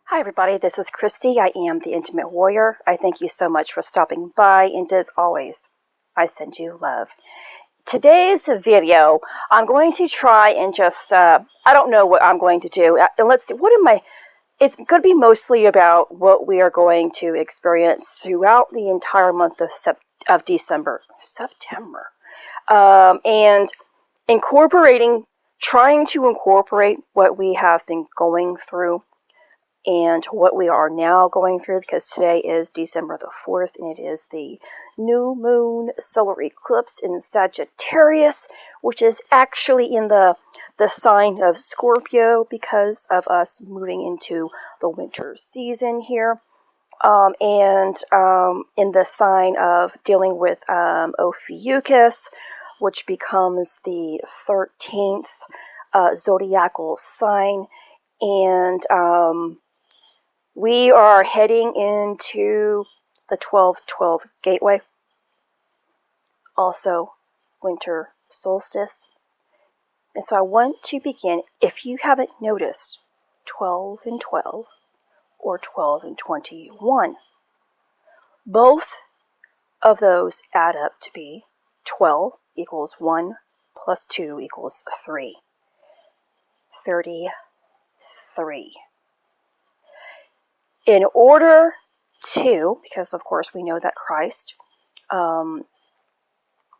Hi everybody, this is Christy. I am the Intimate Warrior. I thank you so much for stopping by, and as always, I send you love. Today's video, I'm going to try and just, I don't know what I'm going to do. And let's see, it's going to be mostly about what we are going to experience throughout the entire month of December. September. And trying to incorporate what we have been going through and what we are now going through, because today is December the 4th, and it is the new moon solar eclipse in Sagittarius, which is actually in the sign of Scorpio because of us moving into the winter season here, and in the sign of dealing with Ophiuchus, which becomes the 13th zodiacal sign, and we are heading into the 12/12 gateway, also winter solstice. And so I want to begin, if you haven't noticed, 12 and 12 or 12 and 21. Both of those add up to be 12 equals 1 plus 2 equals 3. 33. In order to, because of course we know that Christ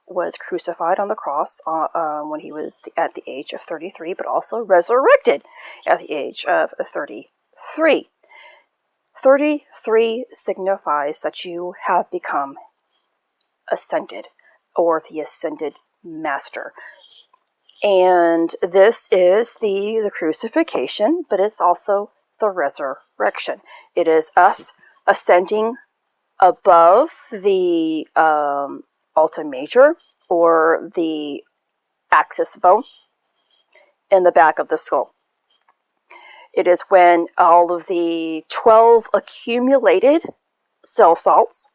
was crucified on the cross when he was at the age of 33, but also resurrected at the age of 33. 33 signifies that you have become ascended, or the ascended master. And this is the crucifixion, but it's also the resurrection. It is us ascending above the alta major, or the axis bone in the back of the skull. It is when all of the 12 accumulated cell salts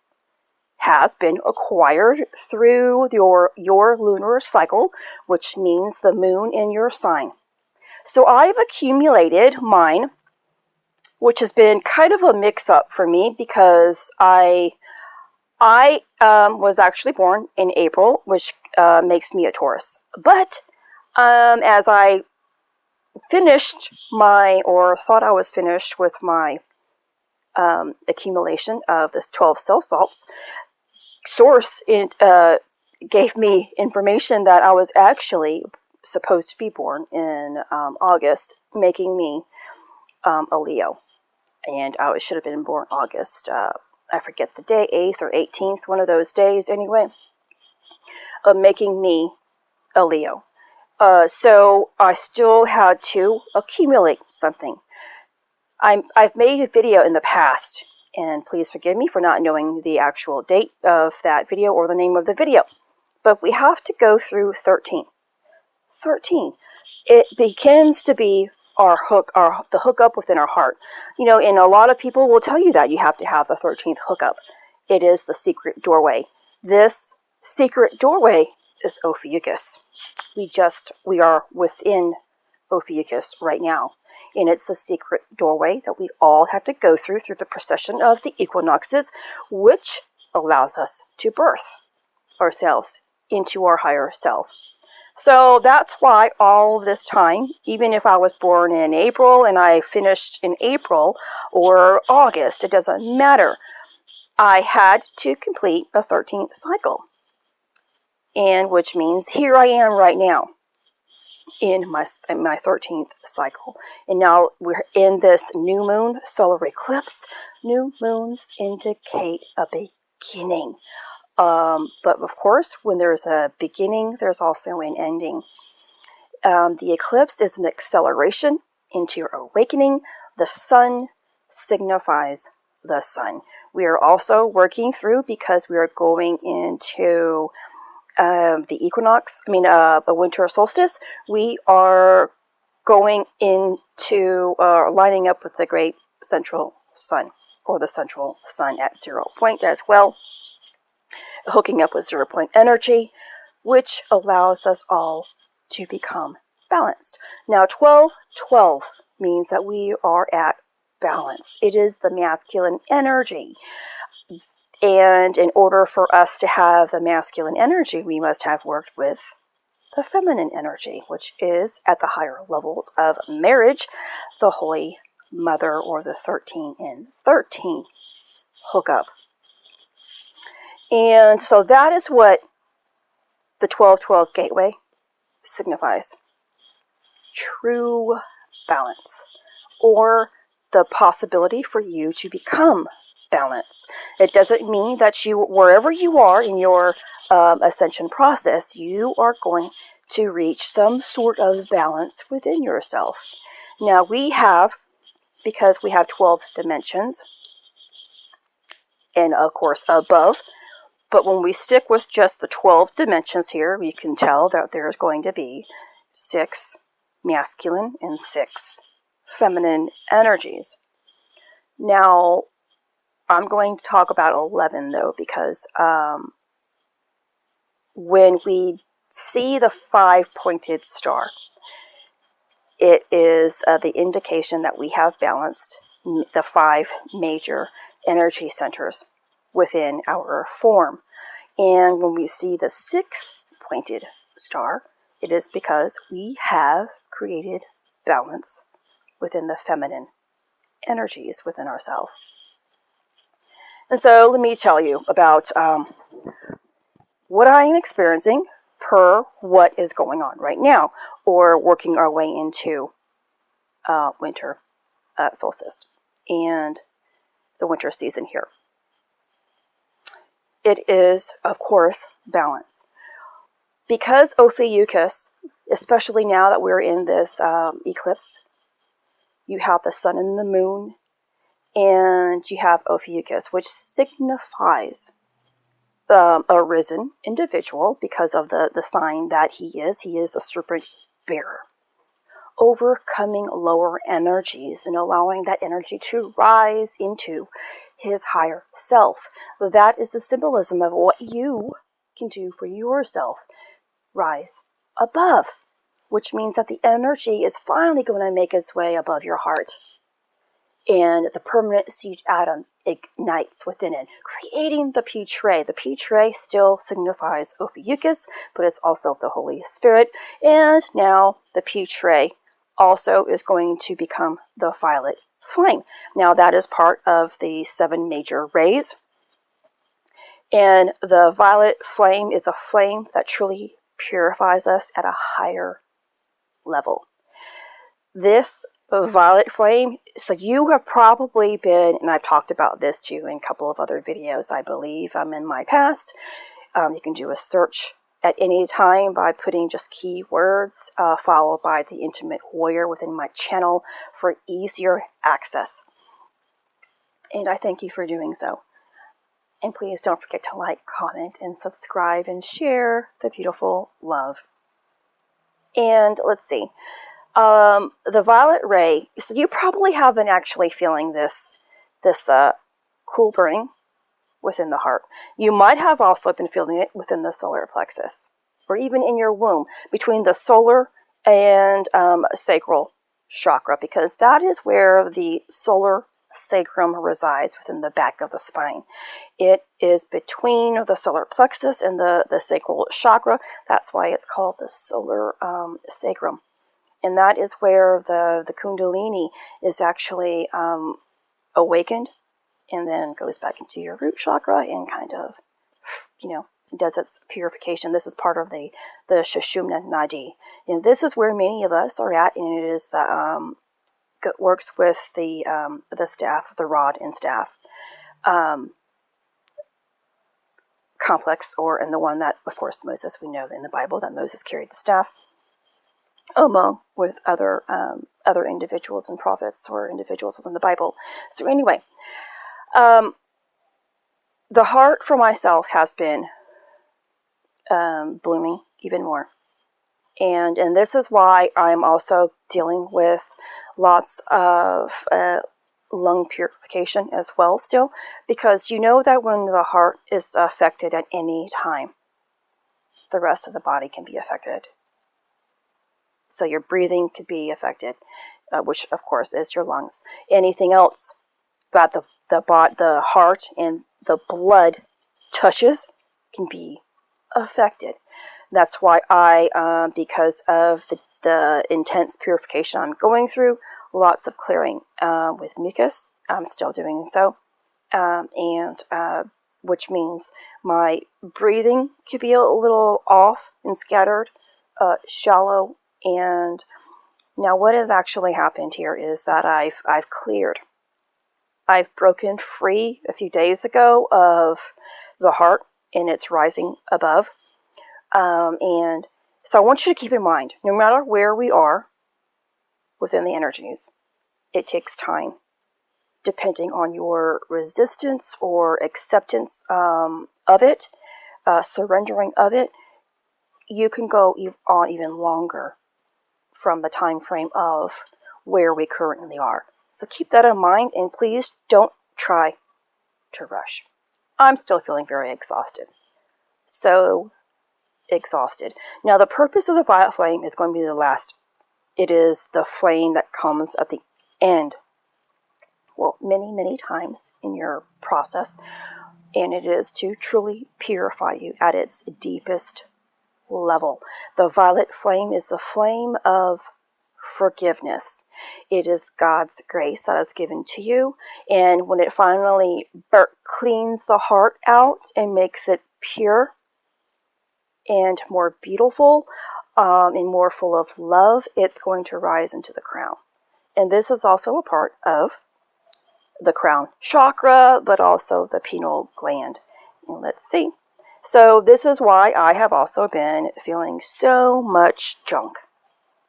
has been acquired through your lunar cycle, which means the moon in your sign. So I've accumulated mine, which has been kind of a mix-up for me because I was actually born in April, which makes me a Taurus. But as I finished thought I was finished with my accumulation of this 12 cell salts, Source gave me information that I was actually supposed to be born in August, making me a Leo. And I should have been born August, I forget the day, 8th or 18th, one of those days anyway, making me a Leo. So I still had to accumulate something. I've made a video in the past, and please forgive me for not knowing the actual date of that video or the name of the video. But we have to go through 13. 13. It begins to be the hookup within our heart. You know, and a lot of people will tell you that you have to have the 13th hookup. It is the secret doorway. This secret doorway is Ophiuchus. We are within Ophiuchus right now. And it's the secret doorway that we all have to go through the procession of the equinoxes, which allows us to birth ourselves into our higher self. So that's why all this time, even if I was born in April and I finished in April or August, it doesn't matter. I had to complete a 13th cycle. And which means here I am right now in my 13th cycle. And now we're in this new moon solar eclipse. New moons indicate a beginning. But of course, when there's a beginning, there's also an ending. The eclipse is an acceleration into your awakening. The sun signifies the sun. We are also working through, because we are going into the equinox, a winter solstice. We are going into lining up with the great central sun, or the central sun at 0 point as well, hooking up with 0 point energy, which allows us all to become balanced. Now 12/12 means that we are at balance. It is the masculine energy. And in order for us to have the masculine energy, we must have worked with the feminine energy, which is at the higher levels of marriage, the Holy Mother, or the 13 in 13 hookup. And so that is what the 12-12 gateway signifies. True balance, or the possibility for you to become balance. It doesn't mean that you, wherever you are in your ascension process, you are going to reach some sort of balance within yourself. Now we have, because we have 12 dimensions, and of course above, but when we stick with just the 12 dimensions here, we can tell that there's going to be 6 masculine and 6 feminine energies. Now, I'm going to talk about 11 though, because when we see the 5-pointed star, it is the indication that we have balanced the 5 major energy centers within our form. And when we see the 6-pointed star, it is because we have created balance within the feminine energies within ourselves. And so let me tell you about what I am experiencing per what is going on right now, or working our way into winter solstice and the winter season here. It is, of course, balance. Because Ophiuchus, especially now that we're in this eclipse, you have the sun and the moon, and you have Ophiuchus, which signifies a risen individual because of the sign that he is. He is a serpent bearer, overcoming lower energies and allowing that energy to rise into his higher self. That is the symbolism of what you can do for yourself. Rise above, which means that the energy is finally going to make its way above your heart. And the permanent seed atom ignites within it, creating the peach ray. The peach ray still signifies Ophiuchus, but it's also the Holy Spirit. And now the peach ray also is going to become the violet flame. Now that is part of the 7 major rays. And the violet flame is a flame that truly purifies us at a higher level. This violet flame, so you have probably been, and I've talked about this too in a couple of other videos, I believe, in my past. You can do a search at any time by putting just keywords followed by the Intimate Warrior within my channel for easier access. And I thank you for doing so. And please don't forget to like, comment, and subscribe, and share the beautiful love. And let's see. The violet ray, so you probably have been actually feeling this cool burning within the heart. You might have also been feeling it within the solar plexus, or even in your womb, between the solar and sacral chakra, because that is where the solar sacrum resides, within the back of the spine. It is between the solar plexus and the sacral chakra. That's why it's called the solar sacrum. And that is where the Kundalini is actually awakened, and then goes back into your root chakra and kind of, does its purification. This is part of the Sushumna Nadi. And this is where many of us are at, and it is the works with the staff, the rod and staff complex, and the one that, of course, Moses, we know in the Bible that Moses carried the staff, along with other individuals and prophets or individuals within the Bible. So anyway, the heart for myself has been blooming even more. And this is why I'm also dealing with lots of lung purification as well still, because you know that when the heart is affected at any time, the rest of the body can be affected. So your breathing could be affected. which of course is your lungs. Anything else that the heart and the blood touches can be affected. That's why because of the intense purification I'm going through, lots of clearing with mucus. I'm still doing so, which means my breathing could be a little off and scattered, shallow. And now what has actually happened here is that I've cleared. I've broken free a few days ago of the heart, and it's rising above. And so I want you to keep in mind, no matter where we are within the energies, it takes time. Depending on your resistance or acceptance of it, surrendering of it, you can go on even longer from the time frame of where we currently are. So keep that in mind, and please don't try to rush. I'm still feeling very exhausted. So exhausted. Now, the purpose of the violet flame is going to be the last. It is the flame that comes at the end. Well, many, many times in your process, and it is to truly purify you at its deepest level. The violet flame is the flame of forgiveness. It is God's grace that is given to you, and when it finally cleans the heart out and makes it pure and more beautiful and more full of love, it's going to rise into the crown. And this is also a part of the crown chakra, but also the pineal gland. And let's see. So this is why I have also been feeling so much junk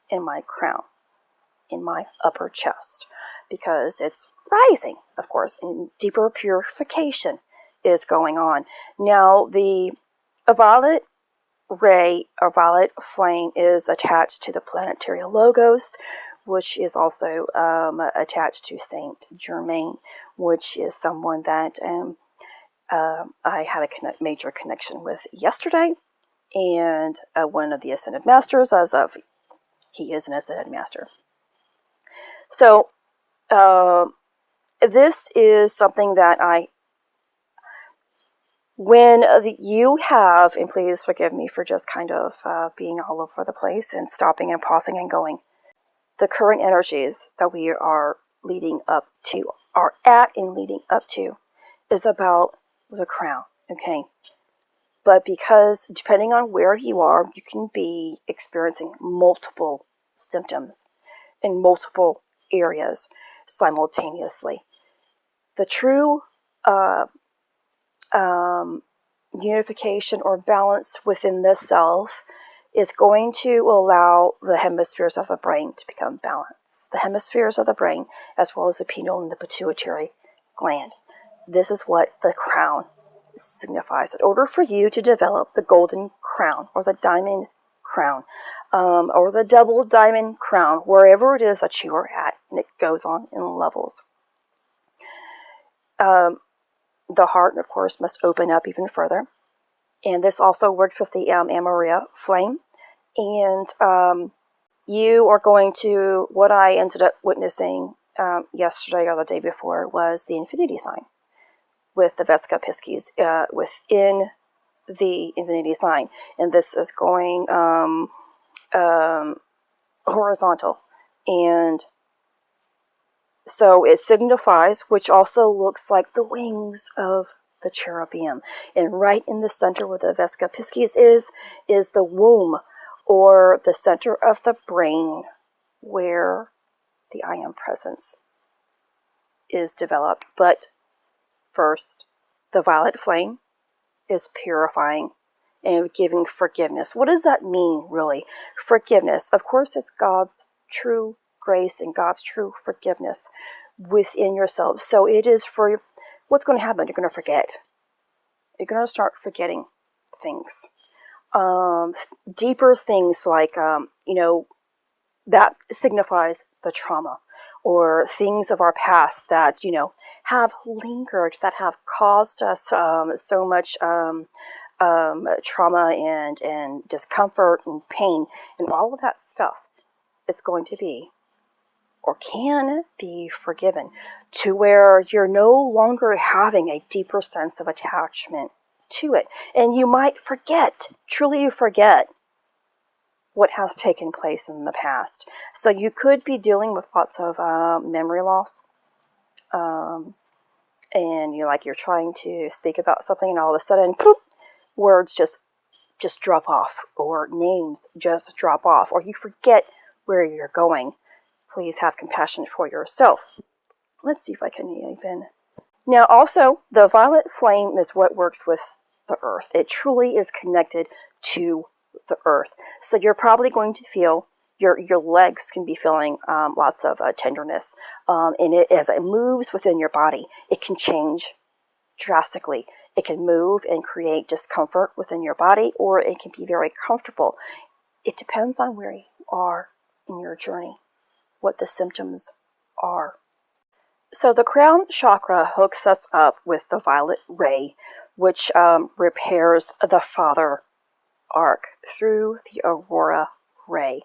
in my crown, in my upper chest, because it's rising, of course, and deeper purification is going on. Now, the violet ray or violet flame is attached to the planetary logos, which is also attached to Saint Germain, which is someone that I had a major connection with yesterday, and one of the Ascended Masters, as of he is an Ascended Master. So this is something that when you have, and please forgive me for just kind of being all over the place and stopping and pausing and going, the current energies that we are leading up to, are at and leading up to, is about the crown, okay? But because depending on where you are, you can be experiencing multiple symptoms in multiple areas simultaneously. The true unification or balance within the self is going to allow the hemispheres of the brain to become balanced. The hemispheres of the brain, as well as the pineal and the pituitary gland. This is what the crown signifies. In order for you to develop the golden crown, or the diamond crown, or the double diamond crown, wherever it is that you are at, and it goes on in levels. The heart, of course, must open up even further. And this also works with the Amaria flame. And you are going to, what I ended up witnessing yesterday or the day before was the infinity sign with the Vesica Piscis within the infinity sign. And this is going horizontal. And so it signifies, which also looks like the wings of the cherubim. And right in the center where the Vesica Piscis is the womb, or the center of the brain, where the I Am Presence is developed. But first, the violet flame is purifying and giving forgiveness. What does that mean, really? Forgiveness, of course, is God's true grace and God's true forgiveness within yourself. So it is for what's going to happen. You're going to forget. You're going to start forgetting things. Deeper things like, that signifies the trauma, or things of our past that, have lingered, that have caused us so much trauma and discomfort and pain, and all of that stuff is going to be or can be forgiven, to where you're no longer having a deeper sense of attachment to it. And you might forget, truly forget, what has taken place in the past. So you could be dealing with lots of memory loss. And you're trying to speak about something, and all of a sudden, poof, words just drop off, or names just drop off, or you forget where you're going. Please have compassion for yourself. Let's see if I can even... Now also, the violet flame is what works with the earth. It truly is connected to the earth. So you're probably going to feel, your legs can be feeling lots of tenderness. And as it moves within your body, it can change drastically. It can move and create discomfort within your body, or it can be very comfortable. It depends on where you are in your journey, what the symptoms are. So the crown chakra hooks us up with the violet ray, which repairs the father arc through the aurora ray.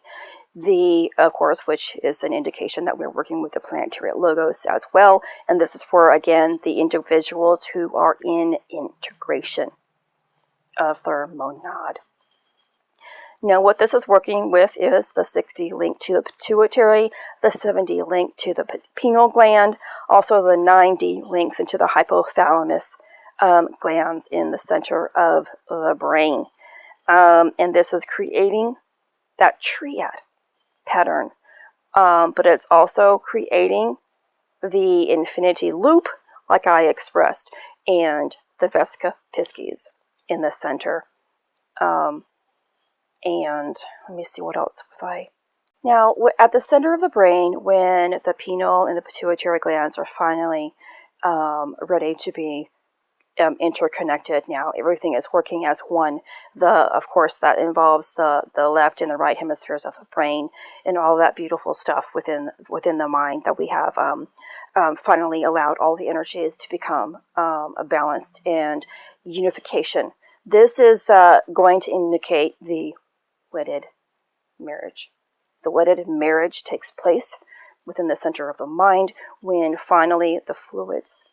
Of course, which is an indication that we're working with the planetary logos as well. And this is for, again, the individuals who are in integration of their monad. Now, what this is working with is the 60 link to the pituitary, the 70 link to the pineal gland, also the 90 links into the hypothalamus glands in the center of the brain. And this is creating that triad pattern. But it's also creating the infinity loop, like I expressed, and the Vesca Pisces in the center. And let me see, what else was I... Now, at the center of the brain, when the pineal and the pituitary glands are finally ready to be interconnected, now everything is working as one. Of course, that involves the left and the right hemispheres of the brain, and all that beautiful stuff within the mind that we have finally allowed all the energies to become balanced and unification. This is going to indicate the wedded marriage. The wedded marriage takes place within the center of the mind when finally the fluids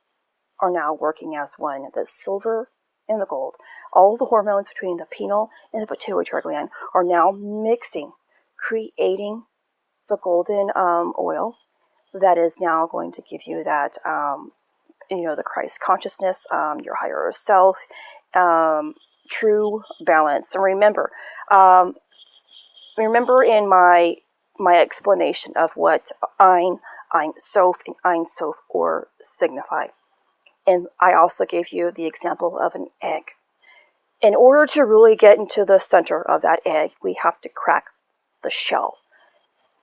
are now working as one. The silver and the gold, all the hormones between the pineal and the pituitary gland are now mixing, creating the golden oil that is now going to give you that, the Christ consciousness, your higher self, true balance. And remember in my explanation of what Ein Sof, and Ein Sof or signify. And I also gave you the example of an egg. In order to really get into the center of that egg, we have to crack the shell.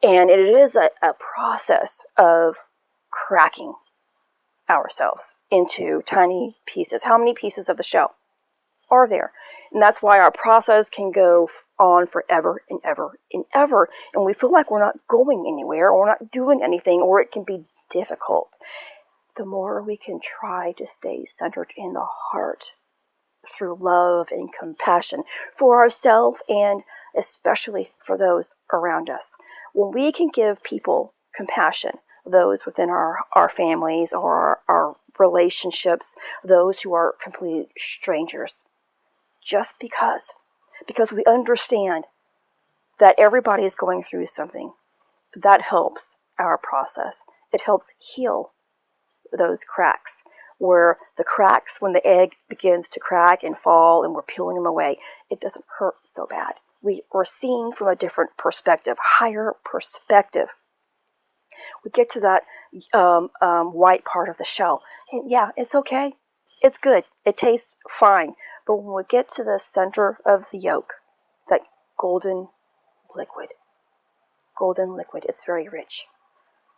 And it is a process of cracking ourselves into tiny pieces. How many pieces of the shell are there? And that's why our process can go on forever and ever and ever. And we feel like we're not going anywhere, or we're not doing anything, or it can be difficult. The more we can try to stay centered in the heart through love and compassion for ourselves, and especially for those around us. When we can give people compassion, those within our families or our relationships, those who are complete strangers, just because we understand that everybody is going through something, that helps our process. It helps heal those cracks, where the cracks, when the egg begins to crack and fall and we're peeling them away, it doesn't hurt so bad. We're seeing from a different perspective, higher perspective. We get to that white part of the shell, and yeah, it's okay. It's good. It tastes fine. But when we get to the center of the yolk, that golden liquid, it's very rich.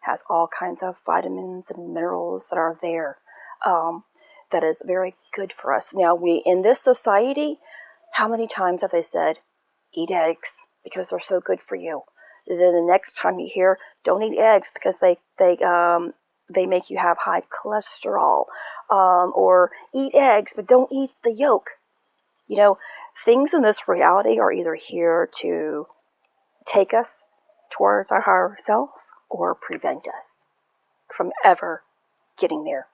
Has all kinds of vitamins and minerals that are there. That is very good for us. Now, in this society, how many times have they said, eat eggs because they're so good for you? And then the next time you hear, don't eat eggs because they make you have high cholesterol. Or eat eggs, but don't eat the yolk. Things in this reality are either here to take us towards our higher self, or prevent us from ever getting there,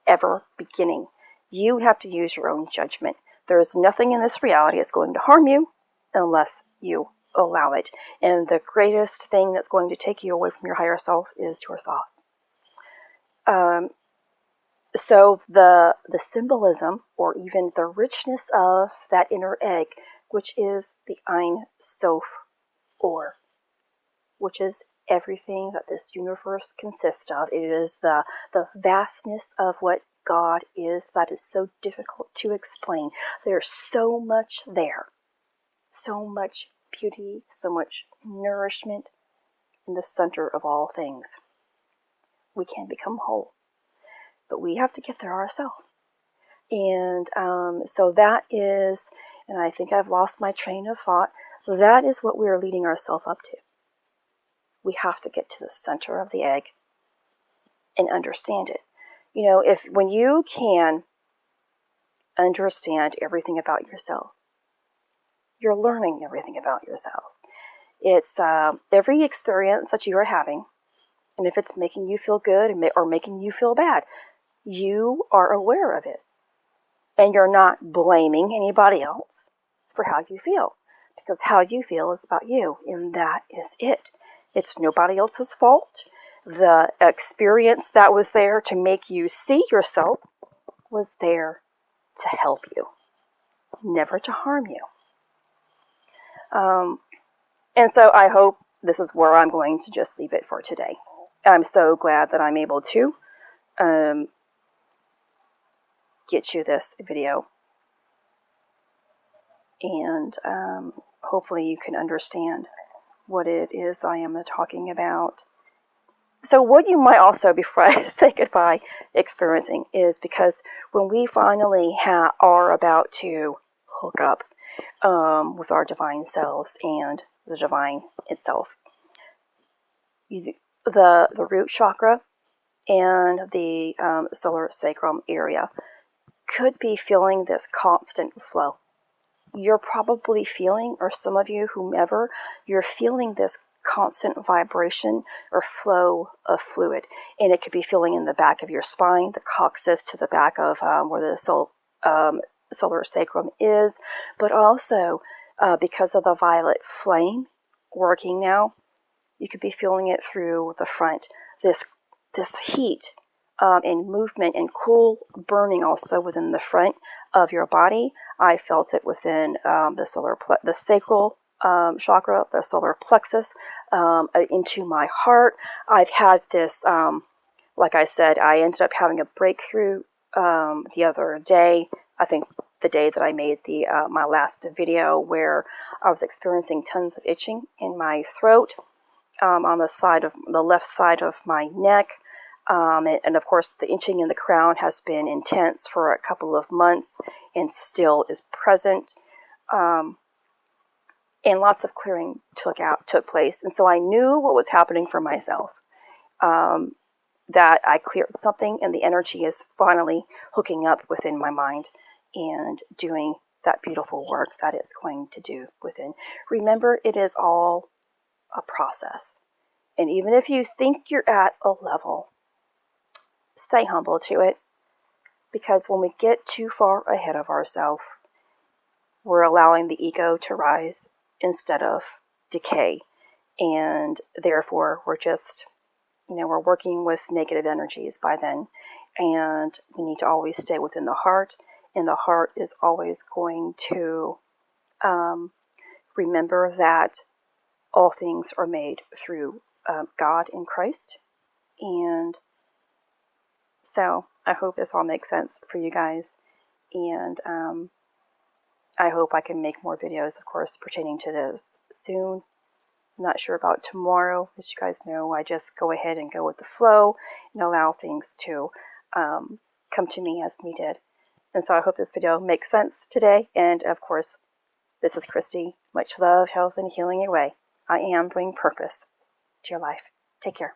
ever beginning. You have to use your own judgment. There is nothing in this reality that's going to harm you unless you allow it. And the greatest thing that's going to take you away from your higher self is your thought. So the symbolism, or even the richness of that inner egg, which is the Ein Sof, or which is everything that this universe consists of. It is the vastness of what God is that is so difficult to explain. There's so much there, so much beauty, so much nourishment in the center of all things. We can become whole, but we have to get there ourselves. And so that is, and I think I've lost my train of thought, that is what we are leading ourselves up to. We have to get to the center of the egg and understand it. You know, when you can understand everything about yourself, you're learning everything about yourself. It's every experience that you are having, and if it's making you feel good or making you feel bad, you are aware of it. And you're not blaming anybody else for how you feel, because how you feel is about you, and that is it. It's nobody else's fault. The experience that was there to make you see yourself was there to help you, never to harm you. And so I hope this is where I'm going to just leave it for today. I'm so glad that I'm able to get you this video. And hopefully you can understand what it is I am talking about. So what you might also, before I say goodbye, experiencing is, because when we finally are about to hook up with our divine selves and the divine itself, the root chakra and the solar sacrum area could be feeling this constant flow. You're probably feeling, or some of you, whomever, you're feeling this constant vibration or flow of fluid. And it could be feeling in the back of your spine, the coccyx to the back of where the solar sacrum is, but also because of the violet flame working now, you could be feeling it through the front. This heat and movement and cool burning also within the front of your body. I felt it within the sacral chakra, the solar plexus, into my heart. I've had this, like I said, I ended up having a breakthrough the other day. I think the day that I made my last video, where I was experiencing tons of itching in my throat, on the left side of my neck. And of course, the itching in the crown has been intense for a couple of months and still is present. And lots of clearing took place. And so I knew what was happening for myself, that I cleared something, and the energy is finally hooking up within my mind and doing that beautiful work that it's going to do within. Remember, it is all a process. And even if you think you're at a level, stay humble to it, because when we get too far ahead of ourselves, we're allowing the ego to rise instead of decay, and therefore we're just, we're working with negative energies by then. And we need to always stay within the heart, and the heart is always going to remember that all things are made through God in Christ. And so I hope this all makes sense for you guys, and I hope I can make more videos, of course, pertaining to this soon. I'm not sure about tomorrow. As you guys know, I just go ahead and go with the flow and allow things to come to me as needed. And so I hope this video makes sense today. And of course, this is Christy. Much love, health, and healing your way. I am bringing purpose to your life. Take care.